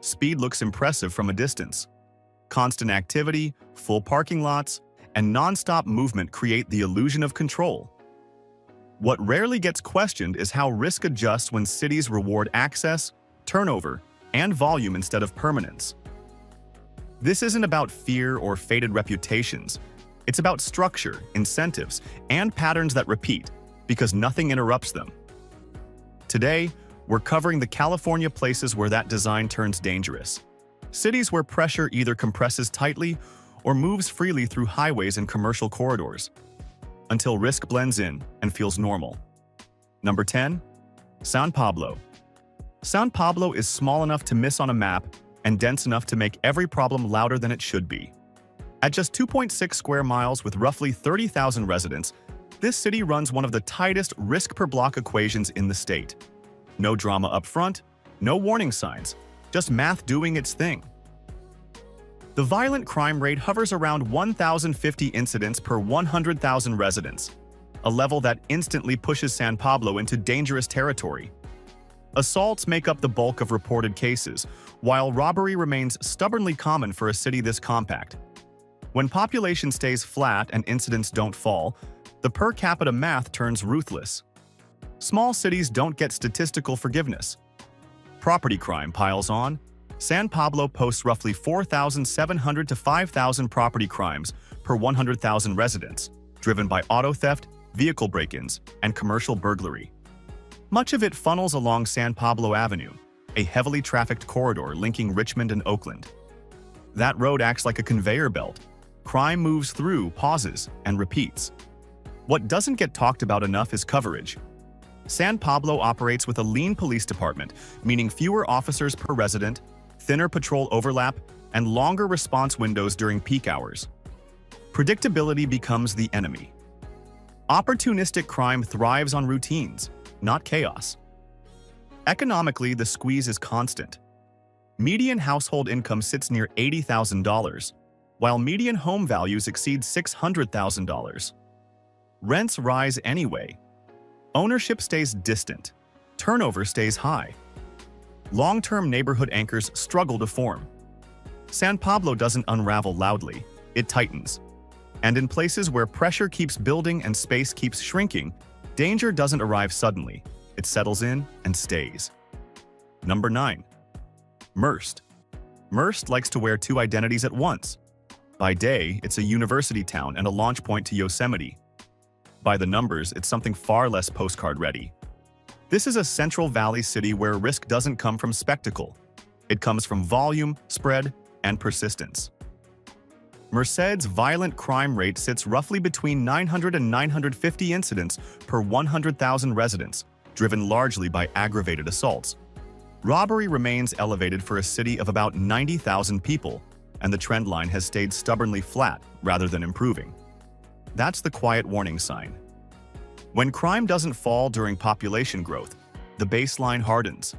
Speed looks impressive from a distance. Constant activity, full parking lots, and non-stop movement create the illusion of control. What rarely gets questioned is how risk adjusts when cities reward access, turnover, and volume instead of permanence. This isn't about fear or faded reputations. It's about structure, incentives, and patterns that repeat, because nothing interrupts them. Today, we're covering the California places where that design turns dangerous. Cities where pressure either compresses tightly or moves freely through highways and commercial corridors, until risk blends in and feels normal. Number 10. São Pablo. São Pablo is small enough to miss on a map and dense enough to make every problem louder than it should be. At just 2.6 square miles with roughly 30,000 residents, this city runs one of the tightest risk-per-block equations in the state. No drama up front, no warning signs, just math doing its thing. The violent crime rate hovers around 1,050 incidents per 100,000 residents, a level that instantly pushes São Pablo into dangerous territory. Assaults make up the bulk of reported cases, while robbery remains stubbornly common for a city this compact. When population stays flat and incidents don't fall, the per capita math turns ruthless. Small cities don't get statistical forgiveness. Property crime piles on. São Pablo posts roughly 4,700 to 5,000 property crimes per 100,000 residents, driven by auto theft, vehicle break-ins, and commercial burglary. Much of it funnels along São Pablo Avenue, a heavily trafficked corridor linking Richmond and Oakland. That road acts like a conveyor belt. Crime moves through, pauses, and repeats. What doesn't get talked about enough is coverage. São Pablo operates with a lean police department, meaning fewer officers per resident, thinner patrol overlap, and longer response windows during peak hours. Predictability becomes the enemy. Opportunistic crime thrives on routines, not chaos. Economically, the squeeze is constant. Median household income sits near $80,000, while median home values exceed $600,000. Rents rise anyway. Ownership stays distant. Turnover stays high. Long-term neighborhood anchors struggle to form. São Pablo doesn't unravel loudly, it tightens. And in places where pressure keeps building and space keeps shrinking, danger doesn't arrive suddenly, it settles in and stays. Number 9. Merced. Merced likes to wear two identities at once. By day, it's a university town and a launch point to Yosemite. By the numbers, it's something far less postcard-ready. This is a Central Valley city where risk doesn't come from spectacle. It comes from volume, spread, and persistence. Merced's violent crime rate sits roughly between 900 and 950 incidents per 100,000 residents, driven largely by aggravated assaults. Robbery remains elevated for a city of about 90,000 people, and the trend line has stayed stubbornly flat rather than improving. That's the quiet warning sign. When crime doesn't fall during population growth, the baseline hardens.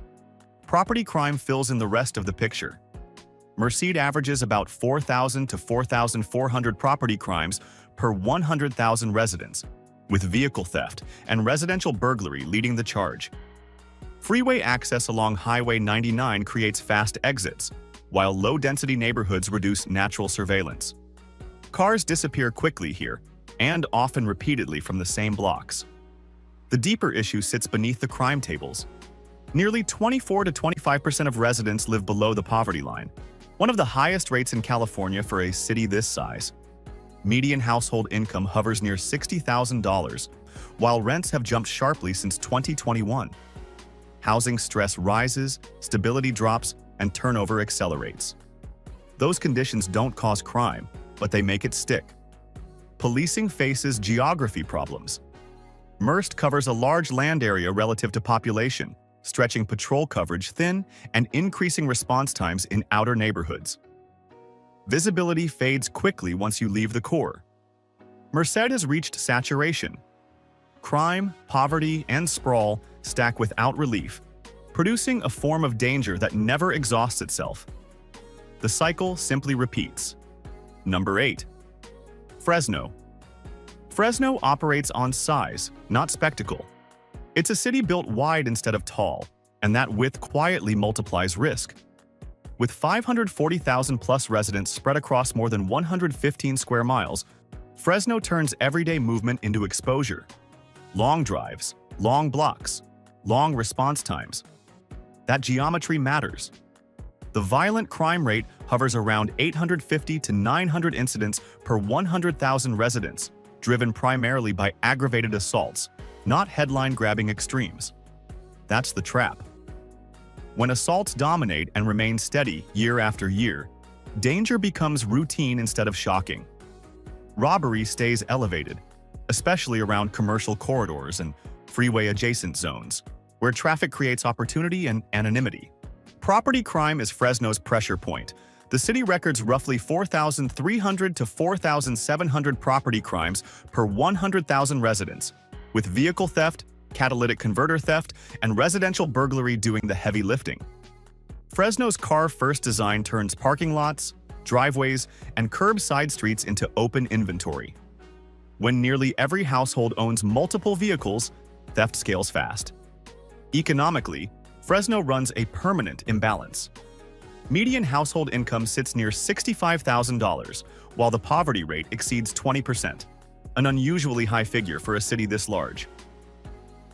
Property crime fills in the rest of the picture. Merced averages about 4,000 to 4,400 property crimes per 100,000 residents, with vehicle theft and residential burglary leading the charge. Freeway access along Highway 99 creates fast exits, while low-density neighborhoods reduce natural surveillance. Cars disappear quickly here, and often repeatedly from the same blocks. The deeper issue sits beneath the crime tables. Nearly 24 to 25% of residents live below the poverty line, one of the highest rates in California for a city this size. Median household income hovers near $60,000, while rents have jumped sharply since 2021. Housing stress rises, stability drops, and turnover accelerates. Those conditions don't cause crime, but they make it stick. Policing faces geography problems. Merced covers a large land area relative to population, stretching patrol coverage thin and increasing response times in outer neighborhoods. Visibility fades quickly once you leave the core. Merced has reached saturation. Crime, poverty, and sprawl stack without relief, producing a form of danger that never exhausts itself. The cycle simply repeats. Number 8. Fresno. Fresno operates on size, not spectacle. It's a city built wide instead of tall, and that width quietly multiplies risk. With 540,000 plus residents spread across more than 115 square miles, Fresno turns everyday movement into exposure. Long drives, long blocks, long response times. That geometry matters. The violent crime rate hovers around 850 to 900 incidents per 100,000 residents, driven primarily by aggravated assaults, not headline-grabbing extremes. That's the trap. When assaults dominate and remain steady year after year, danger becomes routine instead of shocking. Robbery stays elevated, especially around commercial corridors and freeway-adjacent zones, where traffic creates opportunity and anonymity. Property crime is Fresno's pressure point. The city records roughly 4,300 to 4,700 property crimes per 100,000 residents, with vehicle theft, catalytic converter theft, and residential burglary doing the heavy lifting. Fresno's car-first design turns parking lots, driveways, and curbside streets into open inventory. When nearly every household owns multiple vehicles, theft scales fast. Economically, Fresno runs a permanent imbalance. Median household income sits near $65,000, while the poverty rate exceeds 20%, an unusually high figure for a city this large.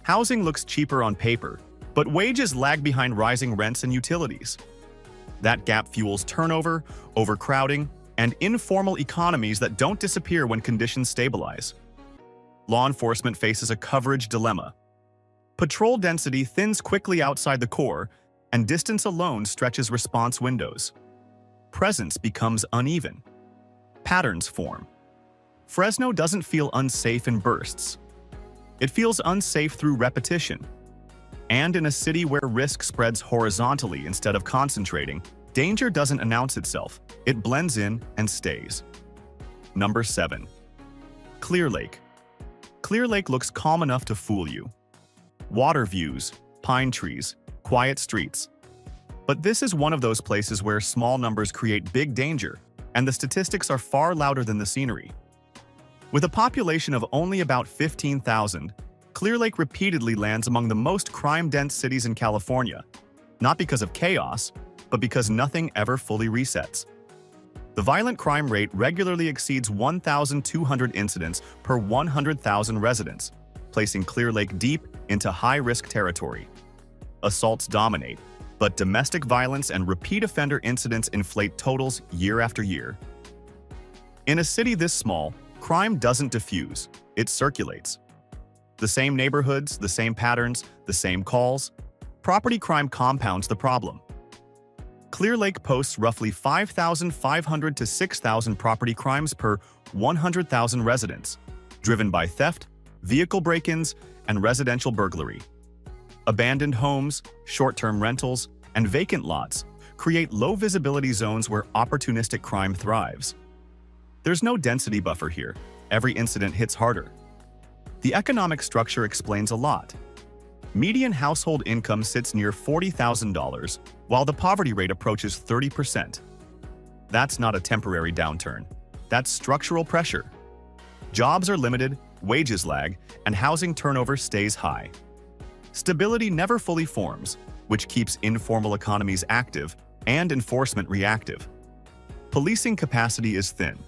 Housing looks cheaper on paper, but wages lag behind rising rents and utilities. That gap fuels turnover, overcrowding, and informal economies that don't disappear when conditions stabilize. Law enforcement faces a coverage dilemma. Patrol density thins quickly outside the core, and distance alone stretches response windows. Presence becomes uneven. Patterns form. Fresno doesn't feel unsafe in bursts. It feels unsafe through repetition. And in a city where risk spreads horizontally instead of concentrating, danger doesn't announce itself. It blends in and stays. Number 7. Clear Lake. Clear Lake looks calm enough to fool you. Water views, pine trees, quiet streets. But this is one of those places where small numbers create big danger, and the statistics are far louder than the scenery. With a population of only about 15,000, Clear Lake repeatedly lands among the most crime-dense cities in California, not because of chaos, but because nothing ever fully resets. The violent crime rate regularly exceeds 1,200 incidents per 100,000 residents, placing Clear Lake deep into high-risk territory. Assaults dominate, but domestic violence and repeat offender incidents inflate totals year after year. In a city this small, crime doesn't diffuse, it circulates. The same neighborhoods, the same patterns, the same calls. Property crime compounds the problem. Clear Lake posts roughly 5,500 to 6,000 property crimes per 100,000 residents, driven by theft, vehicle break-ins, and residential burglary. Abandoned homes, short-term rentals, and vacant lots create low-visibility zones where opportunistic crime thrives. There's no density buffer here. Every incident hits harder. The economic structure explains a lot. Median household income sits near $40,000, while the poverty rate approaches 30%. That's not a temporary downturn. That's structural pressure. Jobs are limited, wages lag, and housing turnover stays high. Stability never fully forms, which keeps informal economies active and enforcement reactive. Policing capacity is thin.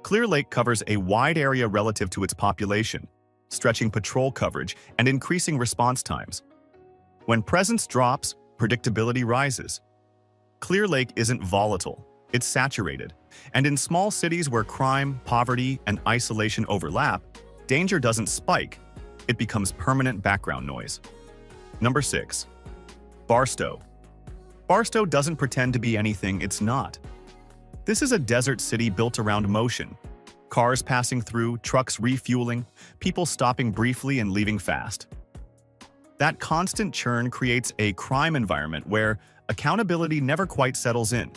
Clear Lake covers a wide area relative to its population, stretching patrol coverage and increasing response times. When presence drops, predictability rises. Clear Lake isn't volatile, it's saturated. And in small cities where crime, poverty, and isolation overlap, danger doesn't spike, it becomes permanent background noise. Number 6. Barstow. Barstow doesn't pretend to be anything it's not. This is a desert city built around motion. Cars passing through, trucks refueling, people stopping briefly and leaving fast. That constant churn creates a crime environment where accountability never quite settles in.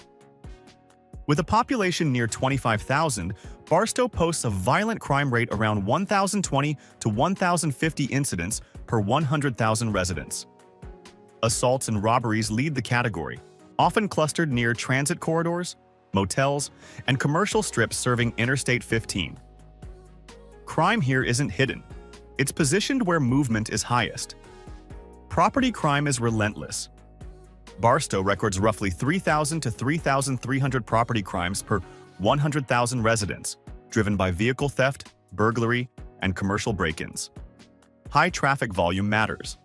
With a population near 25,000, Barstow posts a violent crime rate around 1,020 to 1,050 incidents per 100,000 residents. Assaults and robberies lead the category, often clustered near transit corridors, motels, and commercial strips serving Interstate 15. Crime here isn't hidden. It's positioned where movement is highest. Property crime is relentless. Barstow records roughly 3,000 to 3,300 property crimes per 100,000 residents, driven by vehicle theft, burglary, and commercial break-ins. High traffic volume matters.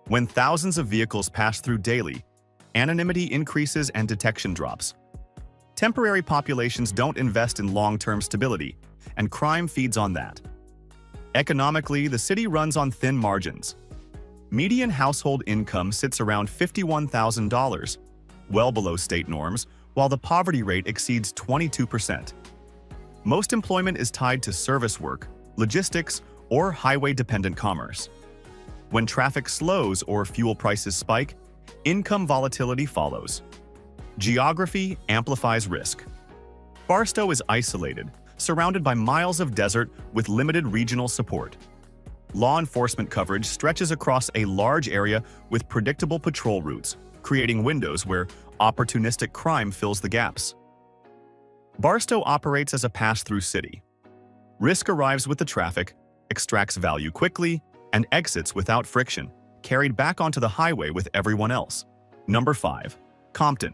When thousands of vehicles pass through daily, anonymity increases and detection drops. Temporary populations don't invest in long-term stability, and crime feeds on that. Economically, the city runs on thin margins. Median household income sits around $51,000, well below state norms, while the poverty rate exceeds 22%. Most employment is tied to service work, logistics, or highway-dependent commerce. When traffic slows or fuel prices spike, income volatility follows. Geography amplifies risk. Barstow is isolated, surrounded by miles of desert with limited regional support. Law enforcement coverage stretches across a large area with predictable patrol routes, creating windows where opportunistic crime fills the gaps. Barstow operates as a pass-through city. Risk arrives with the traffic, extracts value quickly, and exits without friction, carried back onto the highway with everyone else. Number 5. Compton.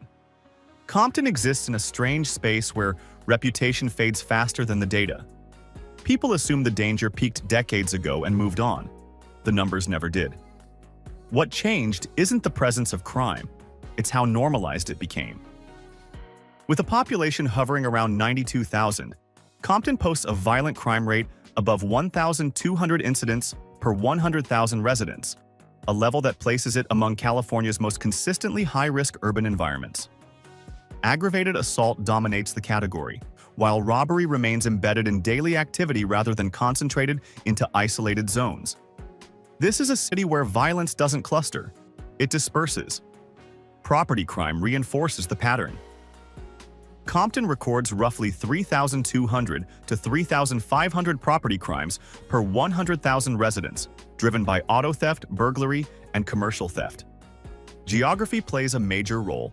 Compton exists in a strange space where reputation fades faster than the data. People assume the danger peaked decades ago and moved on. The numbers never did. What changed isn't the presence of crime, it's how normalized it became. With a population hovering around 92,000, Compton posts a violent crime rate above 1,200 incidents per 100,000 residents, a level that places it among California's most consistently high-risk urban environments. Aggravated assault dominates the category, while robbery remains embedded in daily activity rather than concentrated into isolated zones. This is a city where violence doesn't cluster, it disperses. Property crime reinforces the pattern. Compton records roughly 3,200 to 3,500 property crimes per 100,000 residents, driven by auto theft, burglary, and commercial theft. Geography plays a major role.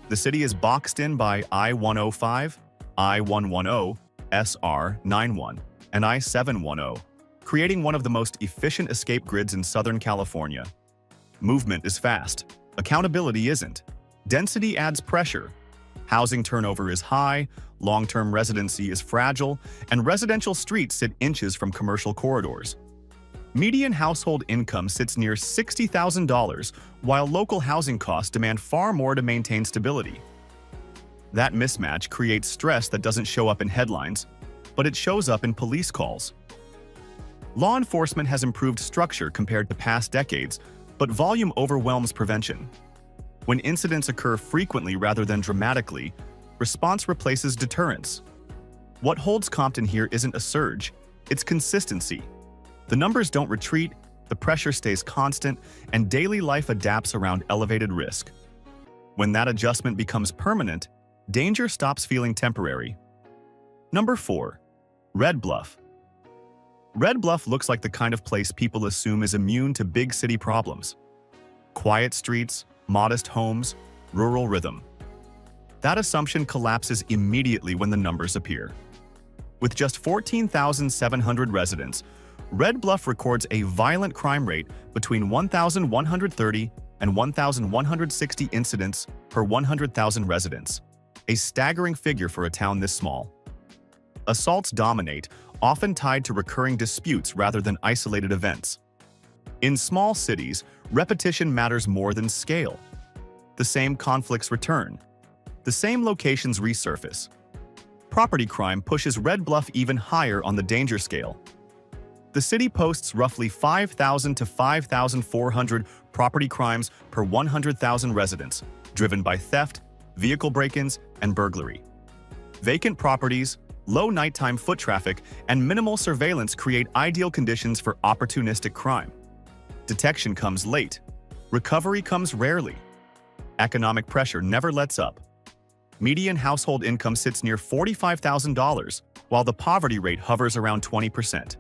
The city is boxed in by I-105, I-110, SR-91, and I-710, creating one of the most efficient escape grids in Southern California. Movement is fast. Accountability isn't. Density adds pressure. Housing turnover is high, long-term residency is fragile, and residential streets sit inches from commercial corridors. Median household income sits near $60,000, while local housing costs demand far more to maintain stability. That mismatch creates stress that doesn't show up in headlines, but it shows up in police calls. Law enforcement has improved structure compared to past decades, but volume overwhelms prevention. When incidents occur frequently rather than dramatically, response replaces deterrence. What holds Compton here isn't a surge, it's consistency. The numbers don't retreat, the pressure stays constant, and daily life adapts around elevated risk. When that adjustment becomes permanent, danger stops feeling temporary. Number 4. Red Bluff. Red Bluff looks like the kind of place people assume is immune to big city problems. Quiet streets, modest homes, rural rhythm. That assumption collapses immediately when the numbers appear. With just 14,700 residents, Red Bluff records a violent crime rate between 1,130 and 1,160 incidents per 100,000 residents, a staggering figure for a town this small. Assaults dominate, often tied to recurring disputes rather than isolated events. In small cities, repetition matters more than scale. The same conflicts return. The same locations resurface. Property crime pushes Red Bluff even higher on the danger scale. The city posts roughly 5,000 to 5,400 property crimes per 100,000 residents, driven by theft, vehicle break-ins, and burglary. Vacant properties, low nighttime foot traffic, and minimal surveillance create ideal conditions for opportunistic crime. Detection comes late. Recovery comes rarely. Economic pressure never lets up. Median household income sits near $45,000, while the poverty rate hovers around 20%.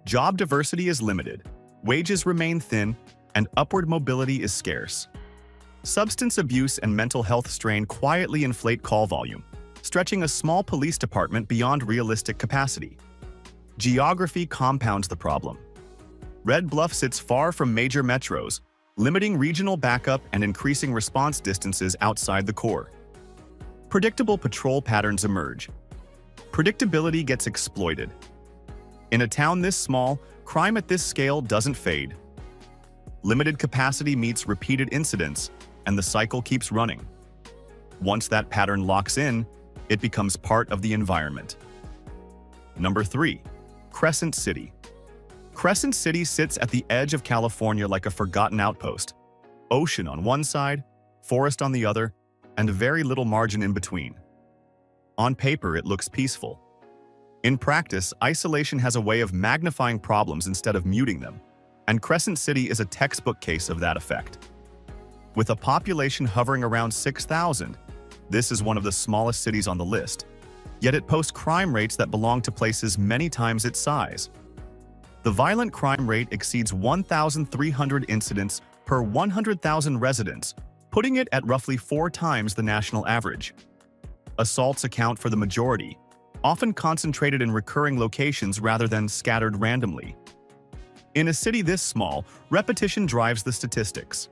Job diversity is limited, wages remain thin, and upward mobility is scarce. Substance abuse and mental health strain quietly inflate call volume, stretching a small police department beyond realistic capacity. Geography compounds the problem. Red Bluff sits far from major metros, limiting regional backup and increasing response distances outside the core. Predictable patrol patterns emerge. Predictability gets exploited. In a town this small, crime at this scale doesn't fade. Limited capacity meets repeated incidents, and the cycle keeps running. Once that pattern locks in, it becomes part of the environment. Number 3. Crescent City. Crescent City sits at the edge of California like a forgotten outpost. Ocean on one side, forest on the other, and very little margin in between. On paper, it looks peaceful. In practice, isolation has a way of magnifying problems instead of muting them, and Crescent City is a textbook case of that effect. With a population hovering around 6,000, this is one of the smallest cities on the list, yet it posts crime rates that belong to places many times its size. The violent crime rate exceeds 1,300 incidents per 100,000 residents, putting it at roughly 4 times the national average. Assaults account for the majority, often concentrated in recurring locations rather than scattered randomly. In a city this small, repetition drives the statistics.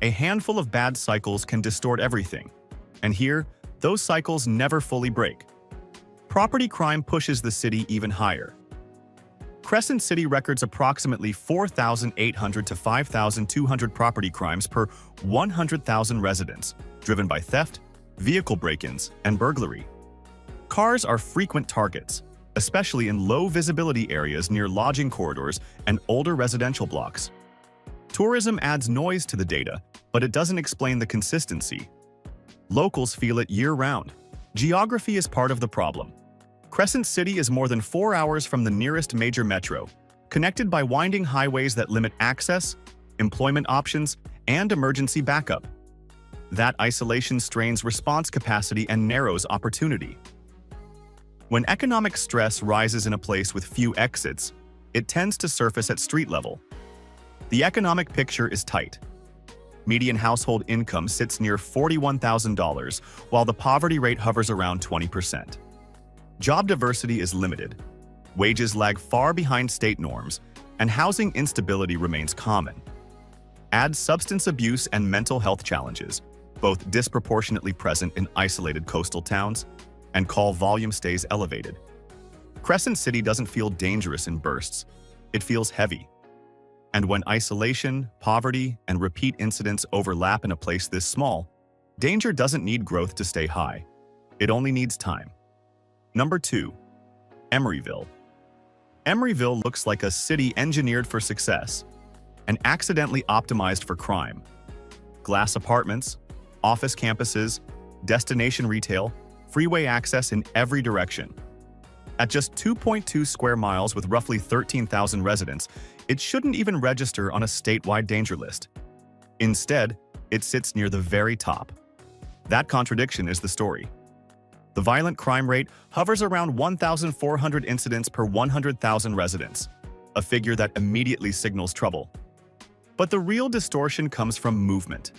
A handful of bad cycles can distort everything, and here, those cycles never fully break. Property crime pushes the city even higher. Crescent City records approximately 4,800 to 5,200 property crimes per 100,000 residents, driven by theft, vehicle break-ins, and burglary. Cars are frequent targets, especially in low-visibility areas near lodging corridors and older residential blocks. Tourism adds noise to the data, but it doesn't explain the consistency. Locals feel it year-round. Geography is part of the problem. Crescent City is more than 4 hours from the nearest major metro, connected by winding highways that limit access, employment options, and emergency backup. That isolation strains response capacity and narrows opportunity. When economic stress rises in a place with few exits, it tends to surface at street level. The economic picture is tight. Median household income sits near $41,000, while the poverty rate hovers around 20%. Job diversity is limited, wages lag far behind state norms, and housing instability remains common. Add substance abuse and mental health challenges, both disproportionately present in isolated coastal towns, and call volume stays elevated. Crescent City doesn't feel dangerous in bursts, it feels heavy. And when isolation, poverty, and repeat incidents overlap in a place this small, danger doesn't need growth to stay high. It only needs time. Number 2. Emeryville. Emeryville looks like a city engineered for success and accidentally optimized for crime. Glass apartments, office campuses, destination retail, freeway access in every direction. At just 2.2 square miles with roughly 13,000 residents, it shouldn't even register on a statewide danger list. Instead, it sits near the very top. That contradiction is the story. The violent crime rate hovers around 1,400 incidents per 100,000 residents, a figure that immediately signals trouble. But the real distortion comes from movement.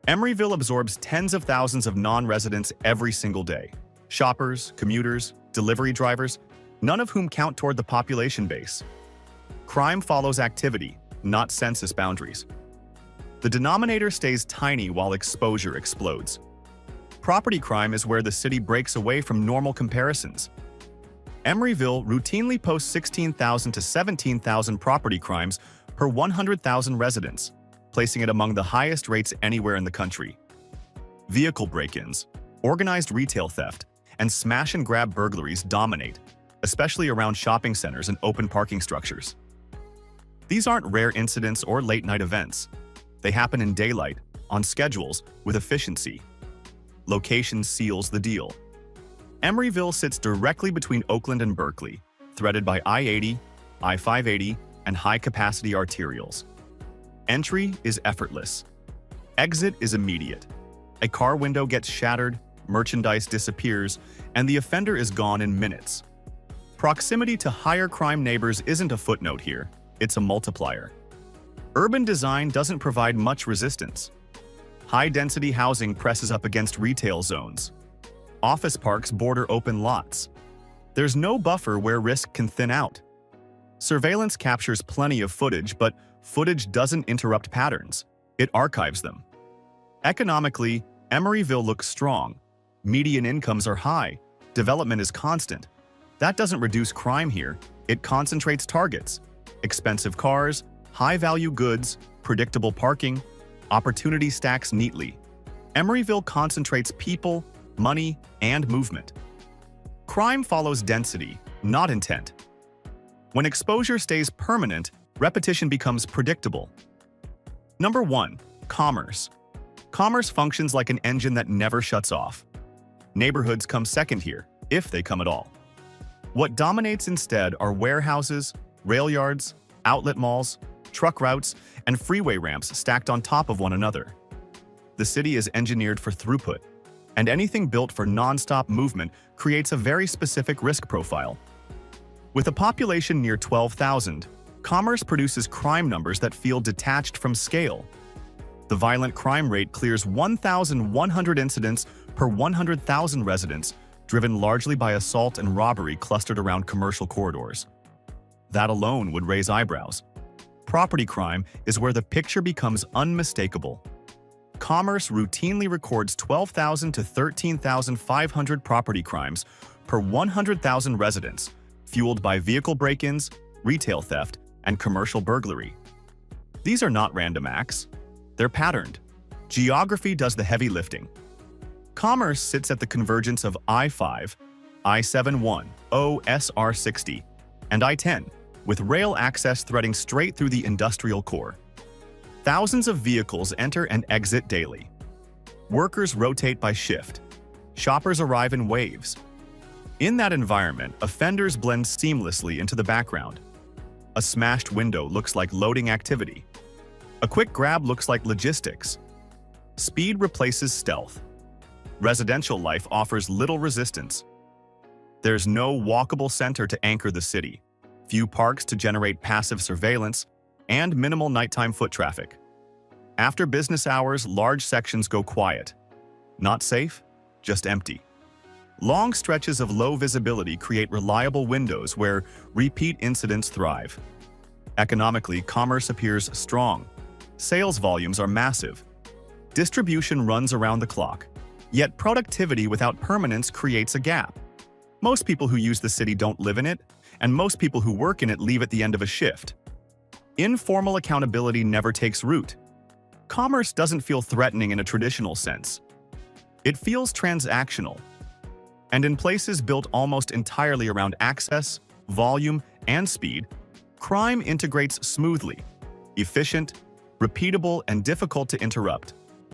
Emeryville absorbs tens of thousands of non-residents every single day. Shoppers, commuters, delivery drivers, none of whom count toward the population base. Crime follows activity, not census boundaries. The denominator stays tiny while exposure explodes. Property crime is where the city breaks away from normal comparisons. Emeryville routinely posts 16,000 to 17,000 property crimes per 100,000 residents, placing it among the highest rates anywhere in the country. Vehicle break-ins, organized retail theft, and smash-and-grab burglaries dominate, especially around shopping centers and open parking structures. These aren't rare incidents or late-night events. They happen in daylight, on schedules, with efficiency. Location seals the deal. Emeryville sits directly between Oakland and Berkeley, threaded by I-80, I-580, and high-capacity arterials. Entry is effortless. Exit is immediate. A car window gets shattered, merchandise disappears, and the offender is gone in minutes. Proximity to higher crime neighbors isn't a footnote here, it's a multiplier. Urban design doesn't provide much resistance. High-density housing presses up against retail zones. Office parks border open lots. There's no buffer where risk can thin out. Surveillance captures plenty of footage, but Footage doesn't interrupt patterns, it archives them. Economically, Emeryville looks strong. Median incomes are high, development is constant. That doesn't reduce crime here, it concentrates targets. Expensive cars, high-value goods, predictable parking, opportunity stacks neatly. Emeryville concentrates people, money, and movement. Crime follows density, not intent. When exposure stays permanent, repetition becomes predictable. Number 1. Commerce. Commerce functions like an engine that never shuts off. Neighborhoods come second here, if they come at all. What dominates instead are warehouses, rail yards, outlet malls, truck routes, and freeway ramps stacked on top of one another. The city is engineered for throughput, and anything built for non-stop movement creates a very specific risk profile. With a population near 12,000, commerce produces crime numbers that feel detached from scale. The violent crime rate clears 1,100 incidents per 100,000 residents, driven largely by assault and robbery clustered around commercial corridors. That alone would raise eyebrows. Property crime is where the picture becomes unmistakable. Commerce routinely records 12,000 to 13,500 property crimes per 100,000 residents, fueled by vehicle break-ins, retail theft, and commercial burglary. These are not random acts. They're patterned. Geography does the heavy lifting. Commerce sits at the convergence of I-5, I-71, OSR-60, and I-10, with rail access threading straight through the industrial core. Thousands of vehicles enter and exit daily. Workers rotate by shift. Shoppers arrive in waves. In that environment, offenders blend seamlessly into the background. A smashed window looks like loading activity. A quick grab looks like logistics. Speed replaces stealth. Residential life offers little resistance. There's no walkable center to anchor the city, few parks to generate passive surveillance, and minimal nighttime foot traffic. After business hours, large sections go quiet. Not safe, just empty. Long stretches of low visibility create reliable windows where repeat incidents thrive. Economically, commerce appears strong. Sales volumes are massive. Distribution runs around the clock. Yet productivity without permanence creates a gap. Most people who use the city don't live in it, and most people who work in it leave at the end of a shift. Informal accountability never takes root. Commerce doesn't feel threatening in a traditional sense. It feels transactional. And in places built almost entirely around access, volume, and speed, crime integrates smoothly, efficient, repeatable, and difficult to interrupt.